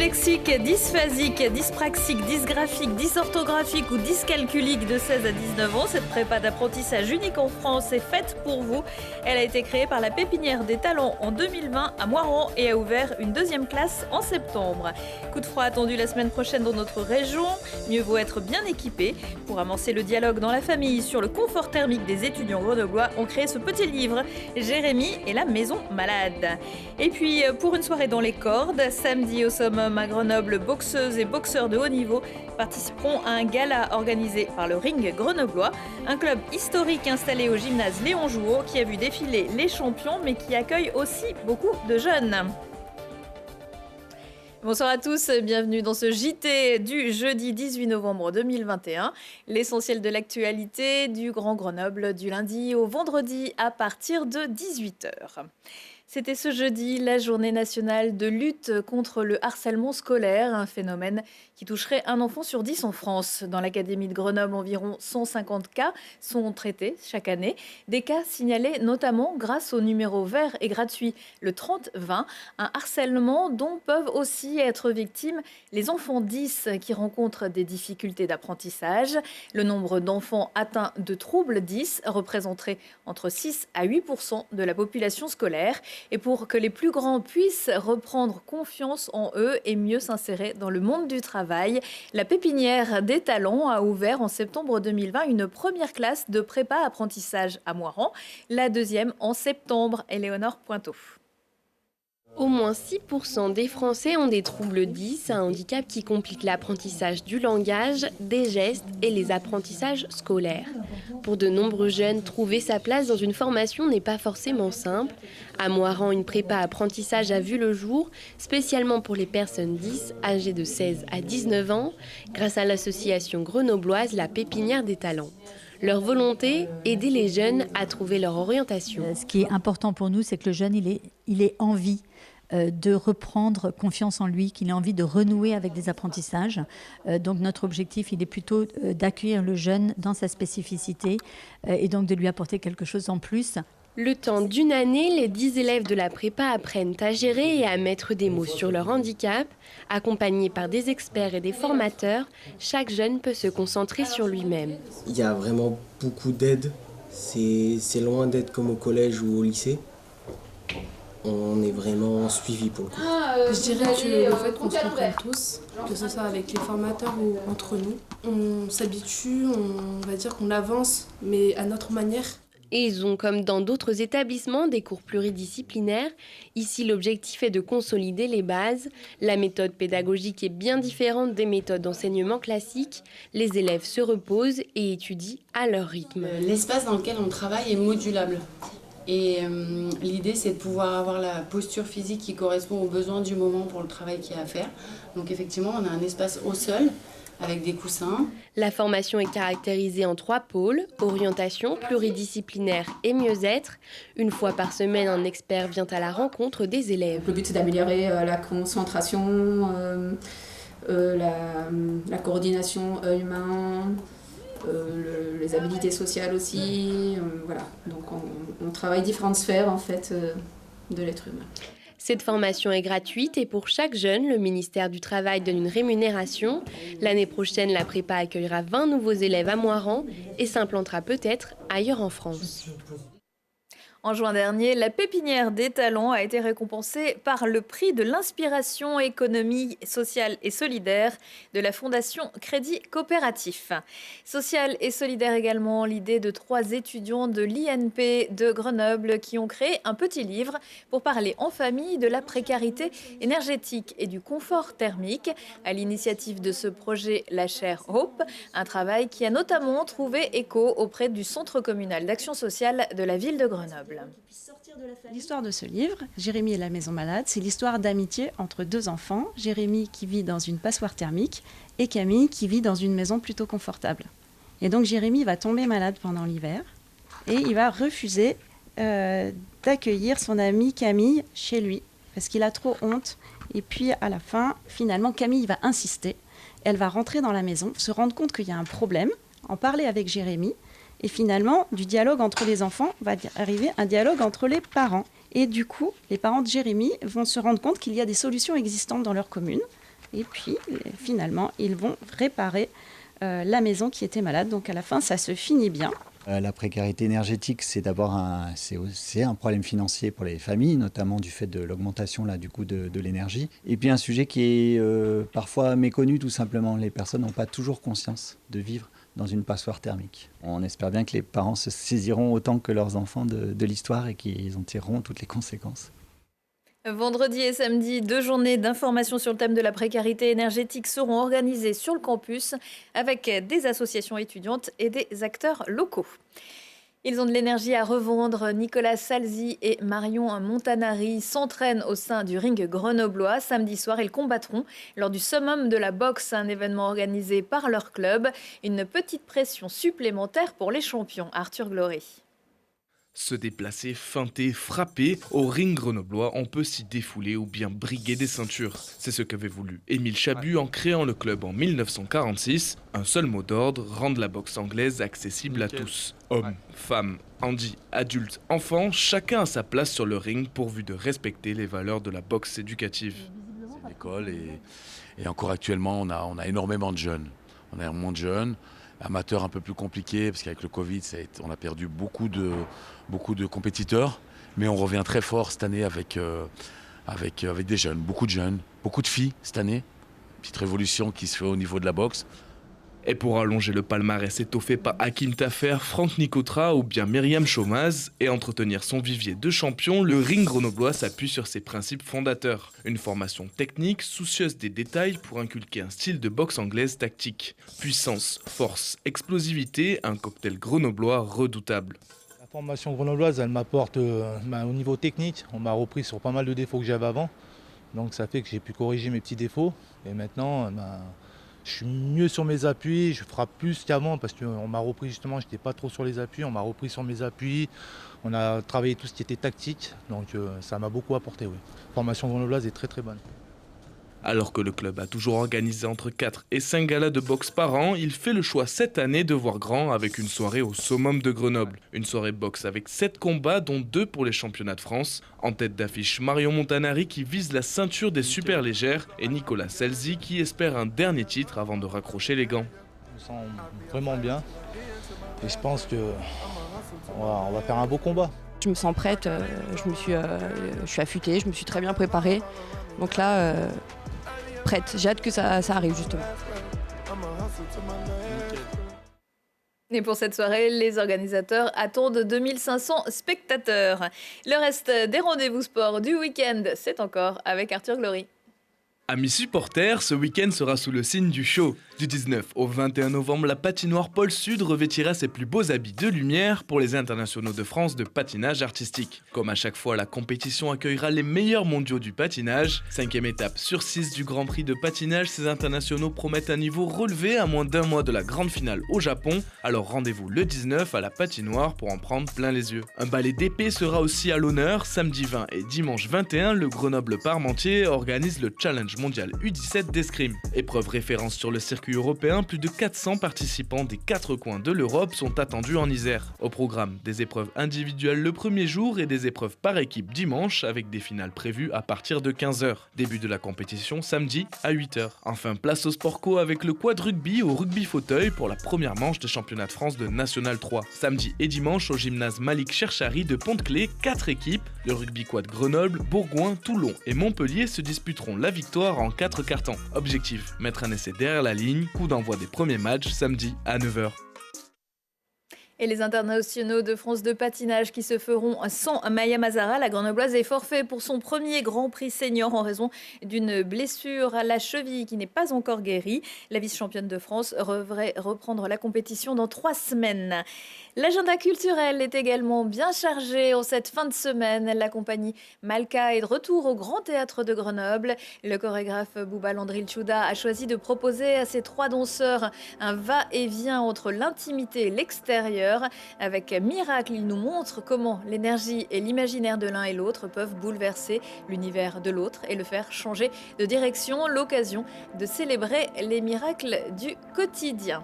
Dyslexiques, dysphasiques, dyspraxiques, dysgraphiques, dysorthographiques ou dyscalculiques de 16 à 19 ans, cette prépa d'apprentissage unique en France est faite pour vous. Elle a été créée par la Pépinière des Talents en 2020 à Moirans et a ouvert une deuxième classe en septembre. Coup de froid attendu la semaine prochaine dans notre région. Mieux vaut être bien équipé. Pour amorcer le dialogue dans la famille sur le confort thermique des étudiants grenoblois, on crée ce petit livre, Jérémy et la maison malade. Et puis, pour une soirée dans les cordes, samedi au summum à Grenoble, boxeuses et boxeurs de haut niveau participeront à un gala organisé par le Ring grenoblois, un club historique installé au gymnase Léon Jouot qui a vu défiler les champions mais qui accueille aussi beaucoup de jeunes. Bonsoir à tous, bienvenue dans ce JT du jeudi 18 novembre 2021. L'essentiel de l'actualité du Grand Grenoble du lundi au vendredi à partir de 18h. C'était ce jeudi la journée nationale de lutte contre le harcèlement scolaire, un phénomène qui toucherait un enfant sur 10 en France. Dans l'académie de Grenoble, environ 150 cas sont traités chaque année. Des cas signalés notamment grâce au numéro vert et gratuit, le 30-20, un harcèlement dont peuvent aussi être victimes les enfants 10 qui rencontrent des difficultés d'apprentissage. Le nombre d'enfants atteints de troubles 10 représenterait entre 6 à 8% de la population scolaire. Et pour que les plus grands puissent reprendre confiance en eux et mieux s'insérer dans le monde du travail, la Pépinière des Talents a ouvert en septembre 2020 une première classe de prépa apprentissage à Moirans, la deuxième en septembre. Éléonore Pointeau. Au moins 6% des Français ont des troubles 10, un handicap qui complique l'apprentissage du langage, des gestes et les apprentissages scolaires. Pour de nombreux jeunes, trouver sa place dans une formation n'est pas forcément simple. À Moirans, une prépa apprentissage a vu le jour, spécialement pour les personnes 10 âgées de 16 à 19 ans, grâce à l'association grenobloise La Pépinière des Talents. Leur volonté, aider les jeunes à trouver leur orientation. Ce qui est important pour nous, c'est que le jeune, il ait envie de reprendre confiance en lui, qu'il ait envie de renouer avec des apprentissages. Donc notre objectif, il est plutôt d'accueillir le jeune dans sa spécificité et donc de lui apporter quelque chose en plus. Le temps d'une année, les 10 élèves de la prépa apprennent à gérer et à mettre des mots sur leur handicap. Accompagnés par des experts et des formateurs, chaque jeune peut se concentrer sur lui-même. Il y a vraiment beaucoup d'aide. C'est loin d'être comme au collège ou au lycée. On est vraiment suivi pour le coup. Je dirais que le fait qu'on se comprenne tous, que ce soit avec les formateurs ou entre nous, on s'habitue, on va dire qu'on avance, mais à notre manière. Et ils ont, comme dans d'autres établissements, des cours pluridisciplinaires. Ici, l'objectif est de consolider les bases. La méthode pédagogique est bien différente des méthodes d'enseignement classiques. Les élèves se reposent et étudient à leur rythme. L'espace dans lequel on travaille est modulable. Et l'idée, c'est de pouvoir avoir la posture physique qui correspond aux besoins du moment pour le travail qu'il y a à faire. Donc effectivement, on a un espace au sol, avec des coussins. La formation est caractérisée en 3 pôles, orientation, pluridisciplinaire et mieux-être. Une fois par semaine, un expert vient à la rencontre des élèves. Le but, c'est d'améliorer la concentration, la coordination œil-main, les habilités sociales aussi. Voilà. Donc on travaille différentes sphères en fait, de l'être humain. Cette formation est gratuite et pour chaque jeune, le ministère du Travail donne une rémunération. L'année prochaine, la prépa accueillera 20 nouveaux élèves à Moirans et s'implantera peut-être ailleurs en France. En juin dernier, la Pépinière des Talents a été récompensée par le prix de l'inspiration économie sociale et solidaire de la Fondation Crédit Coopératif. Sociale et solidaire également, l'idée de 3 étudiants de l'INP de Grenoble qui ont créé un petit livre pour parler en famille de la précarité énergétique et du confort thermique. À l'initiative de ce projet La Chère Hope, un travail qui a notamment trouvé écho auprès du Centre communal d'action sociale de la ville de Grenoble. L'histoire de ce livre, Jérémy et la maison malade, c'est l'histoire d'amitié entre 2 enfants, Jérémy qui vit dans une passoire thermique et Camille qui vit dans une maison plutôt confortable. Et donc Jérémy va tomber malade pendant l'hiver et il va refuser d'accueillir son amie Camille chez lui parce qu'il a trop honte. Et puis à la fin, finalement, Camille va insister. Elle va rentrer dans la maison, se rendre compte qu'il y a un problème, en parler avec Jérémy. Et finalement, du dialogue entre les enfants va arriver un dialogue entre les parents. Et du coup, les parents de Jérémy vont se rendre compte qu'il y a des solutions existantes dans leur commune Et puis, finalement, ils vont réparer la maison qui était malade. Donc à la fin, ça se finit bien. La précarité énergétique, c'est d'abord un problème financier pour les familles, notamment du fait de l'augmentation du coût de l'énergie. Et puis un sujet qui est parfois méconnu tout simplement. Les personnes n'ont pas toujours conscience de vivre dans une passoire thermique. On espère bien que les parents se saisiront autant que leurs enfants de l'histoire et qu'ils en tireront toutes les conséquences. Vendredi et samedi, 2 journées d'information sur le thème de la précarité énergétique seront organisées sur le campus avec des associations étudiantes et des acteurs locaux. Ils ont de l'énergie à revendre. Nicolas Salzi et Marion Montanari s'entraînent au sein du ring grenoblois. Samedi soir, ils combattront lors du summum de la boxe, un événement organisé par leur club. Une petite pression supplémentaire pour les champions. Arthur Glory. Se déplacer, feinter, frapper, au ring grenoblois, on peut s'y défouler ou bien briguer des ceintures. C'est ce qu'avait voulu Émile Chabu en créant le club en 1946. Un seul mot d'ordre, rendre la boxe anglaise accessible à tous. Hommes, femmes, handis, adultes, enfants, chacun a sa place sur le ring pourvu de respecter les valeurs de la boxe éducative. C'est une école et encore actuellement, on a énormément de jeunes. On a énormément de jeunes. Amateurs un peu plus compliqué parce qu'avec le Covid, on a perdu beaucoup de compétiteurs. Mais on revient très fort cette année avec des jeunes, beaucoup de filles cette année. Petite révolution qui se fait au niveau de la boxe. Et pour allonger le palmarès étoffé par Hakim Tafer, Franck Nicotra ou bien Myriam Chomaz et entretenir son vivier de champions, le ring grenoblois s'appuie sur ses principes fondateurs. Une formation technique, soucieuse des détails pour inculquer un style de boxe anglaise tactique. Puissance, force, explosivité, un cocktail grenoblois redoutable. La formation grenobloise, elle m'apporte au niveau technique. On m'a repris sur pas mal de défauts que j'avais avant. Donc ça fait que j'ai pu corriger mes petits défauts. Et maintenant, je suis mieux sur mes appuis, je frappe plus qu'avant parce qu'on m'a repris justement, je n'étais pas trop sur les appuis, on m'a repris sur mes appuis, on a travaillé tout ce qui était tactique, donc ça m'a beaucoup apporté. Oui. La formation grenobloise est très très bonne. Alors que le club a toujours organisé entre 4 et 5 galas de boxe par an, il fait le choix cette année de voir grand avec une soirée au summum de Grenoble. Une soirée boxe avec 7 combats, dont 2 pour les championnats de France. En tête d'affiche, Marion Montanari qui vise la ceinture des super légères et Nicolas Salzi qui espère un dernier titre avant de raccrocher les gants. Je me sens vraiment bien et je pense qu'on va faire un beau combat. Je me sens prête, je suis affûtée, je me suis très bien préparée. Donc là, prête, j'ai hâte que ça arrive justement. Et pour cette soirée, les organisateurs attendent 2500 spectateurs. Le reste des rendez-vous sport du week-end, c'est encore avec Arthur Glory. Amis supporters, ce week-end sera sous le signe du show. Du 19 au 21 novembre, la patinoire Pôle Sud revêtira ses plus beaux habits de lumière pour les internationaux de France de patinage artistique. Comme à chaque fois, la compétition accueillera les meilleurs mondiaux du patinage. 5e étape sur 6 du Grand Prix de patinage, ces internationaux promettent un niveau relevé à moins d'un mois de la grande finale au Japon. Alors rendez-vous le 19 à la patinoire pour en prendre plein les yeux. Un ballet d'épée sera aussi à l'honneur. Samedi 20 et dimanche 21, le Grenoble Parmentier organise le Challenge mondial U17 d'escrime. Épreuve référence sur le circuit européen, plus de 400 participants des 4 coins de l'Europe sont attendus en Isère. Au programme, des épreuves individuelles le premier jour et des épreuves par équipe dimanche avec des finales prévues à partir de 15h. Début de la compétition samedi à 8h. Enfin, place au sport co avec le quad rugby au rugby fauteuil pour la première manche des championnats de France de National 3. Samedi et dimanche au gymnase Malik Cherchari de Pont-de-Clé, 4 équipes. Le rugby quad Grenoble, Bourgoin, Toulon et Montpellier se disputeront la victoire en 4 cartons. Objectif, mettre un essai derrière la ligne, coup d'envoi des premiers matchs samedi à 9h. Et les internationaux de France de patinage qui se feront sans Maya Mazara, la grenobloise est forfait pour son premier Grand Prix senior en raison d'une blessure à la cheville qui n'est pas encore guérie. La vice-championne de France devrait reprendre la compétition dans 3 semaines. L'agenda culturel est également bien chargé en cette fin de semaine. La compagnie Malka est de retour au Grand Théâtre de Grenoble. Le chorégraphe Bouba Landril-Chouda a choisi de proposer à ses 3 danseurs un va-et-vient entre l'intimité et l'extérieur. Avec Miracle, il nous montre comment l'énergie et l'imaginaire de l'un et l'autre peuvent bouleverser l'univers de l'autre et le faire changer de direction. L'occasion de célébrer les miracles du quotidien.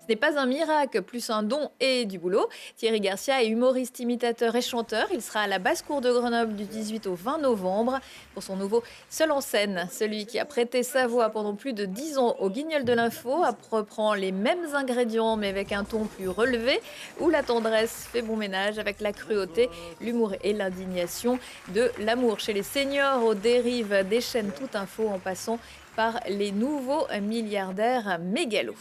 Ce n'est pas un miracle, plus un don et du boulot. Thierry Garcia est humoriste, imitateur et chanteur. Il sera à la Basse-Cour de Grenoble du 18 au 20 novembre pour son nouveau Seul en scène. Celui qui a prêté sa voix pendant plus de 10 ans au Guignol de l'Info reprend les mêmes ingrédients mais avec un ton plus relevé où la tendresse fait bon ménage avec la cruauté, l'humour et l'indignation. De l'amour chez les seniors aux dérives des chaînes Tout Info en passant par les nouveaux milliardaires mégalos.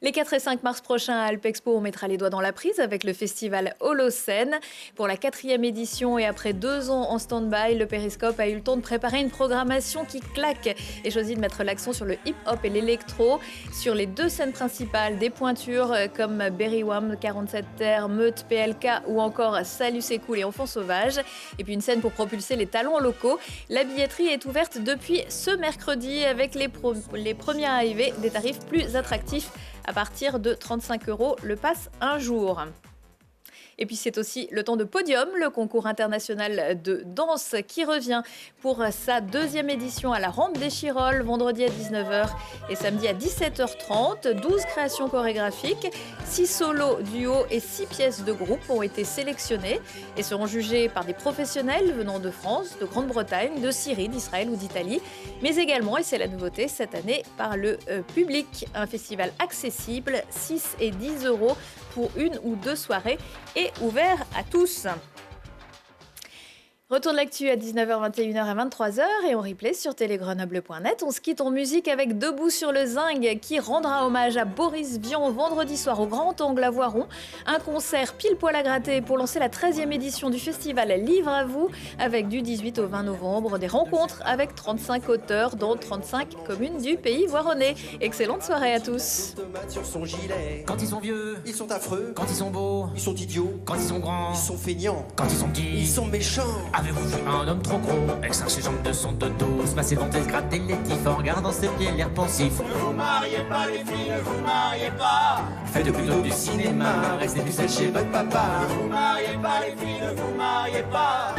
Les 4 et 5 mars prochains à Alpexpo, on mettra les doigts dans la prise avec le festival Holocène. Pour la 4e édition et après 2 ans en stand-by, le Périscope a eu le temps de préparer une programmation qui claque et choisit de mettre l'accent sur le hip-hop et l'électro. Sur les 2 scènes principales, des pointures comme Berrywam, 47 Terre, Meute, PLK ou encore Salut c'est cool et Enfants sauvages. Et puis une scène pour propulser les talents locaux. La billetterie est ouverte depuis ce mercredi avec les premiers arrivés, des tarifs plus attractifs à partir de 35 € le pass un jour. Et puis c'est aussi le temps de Podium, le concours international de danse qui revient pour sa 2e édition à la Rampe des Chirolles, vendredi à 19h et samedi à 17h30. 12 créations chorégraphiques, 6 solos, duos et 6 pièces de groupe ont été sélectionnées et seront jugées par des professionnels venant de France, de Grande-Bretagne, de Syrie, d'Israël ou d'Italie, mais également, et c'est la nouveauté cette année, par le public. Un festival accessible, 6 et 10 € pour 1 ou 2 soirées et ouvert à tous. Retour de l'actu à 19h, 21h à 23h et on replay sur télégrenoble.net. On se quitte en musique avec Debout sur le Zinc qui rendra hommage à Boris Vian vendredi soir au Grand Angle à Voiron. Un concert pile poil à gratter pour lancer la 13e édition du festival Livre à vous avec du 18 au 20 novembre des rencontres avec 35 auteurs dans 35 communes du pays voironnais. Excellente soirée à tous. Sur son gilet. Quand ils sont vieux, ils sont affreux. Quand ils sont beaux, ils sont idiots. Quand ils sont grands, ils sont feignants. Quand ils sont petits, ils sont méchants. Avez-vous vu un homme trop gros, avec ses jambes de son dodo, se passer venter, se gratter les tifs en regardant ses pieds l'air pensif? Ne vous mariez pas les filles, ne vous mariez pas. Faites plutôt du cinéma, restez plus seul chez votre papa. Ne vous mariez pas les filles, ne vous mariez pas.